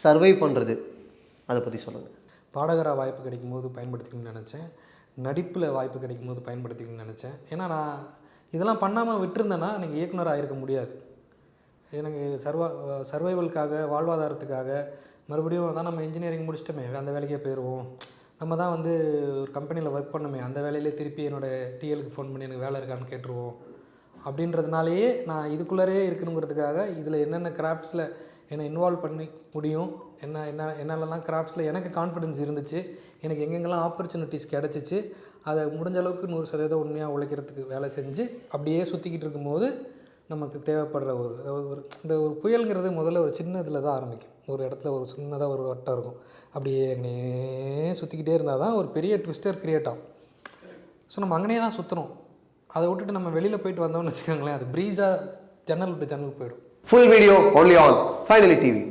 சர்வை பண்ணுறது, அதை பற்றி சொல்லுங்கள். பாடகராக வாய்ப்பு கிடைக்கும்போது பயன்படுத்திக்கணும்னு நினச்சேன். நடிப்பில் வாய்ப்பு கிடைக்கும்போது பயன்படுத்திக்கணும்னு நினச்சேன். ஏன்னா நான் இதெல்லாம் பண்ணாமல் விட்டுருந்தேன்னா எனக்கு இயக்குனராக இருக்க முடியாது. எனக்கு சர்வைவலுக்காக, வாழ்வாதாரத்துக்காக மறுபடியும் தான் நம்ம இன்ஜினியரிங் முடிச்சிட்டோமே, அந்த வேலைக்கே போயிடுவோம், நம்ம தான் வந்து ஒரு கம்பெனியில் ஒர்க் பண்ணோமே, அந்த வேலையிலே திருப்பி என்னோடய டிஎலுக்கு ஃபோன் பண்ணி எனக்கு வேலை இருக்கான்னு கேட்டுருவோம் அப்படின்றதுனாலேயே நான் இதுக்குள்ளே இருக்கணுங்கிறதுக்காக இதில் என்னென்ன கிராஃப்ட்ஸில் என்னை இன்வால்வ் பண்ணி முடியும், என்னென்னலாம் கிராஃப்ட்ஸில் எனக்கு கான்ஃபிடென்ஸ் இருந்துச்சு, எனக்கு எங்கெங்கெல்லாம் ஆப்பர்ச்சுனிட்டிஸ் கிடச்சிச்சு, அதை முடிஞ்ச அளவுக்கு 100% உண்மையாக உழைக்கிறதுக்கு வேலை செஞ்சு அப்படியே சுற்றிக்கிட்டு இருக்கும்போது நமக்கு தேவைப்படுற இந்த ஒரு புயலுங்கிறது முதல்ல ஒரு சின்ன இதில் தான் ஆரம்பிக்கும். ஒரு இடத்துல ஒரு சின்னதாக ஒரு வட்டம் இருக்கும், அப்படியே அங்கனே சுற்றிக்கிட்டே இருந்தால் தான் ஒரு பெரிய ட்விஸ்டர் க்ரியேட் ஆகும். ஸோ நம்ம அங்கனே தான் சுற்றுறோம். அதை விட்டுட்டு நம்ம வெளியில் போயிட்டு வந்தோம்னு வச்சுக்கோங்களேன், அது ப்ரீஸாக ஜன்னல் விட்டு ஜன்னல் போயிடும். Full video only on finally TV.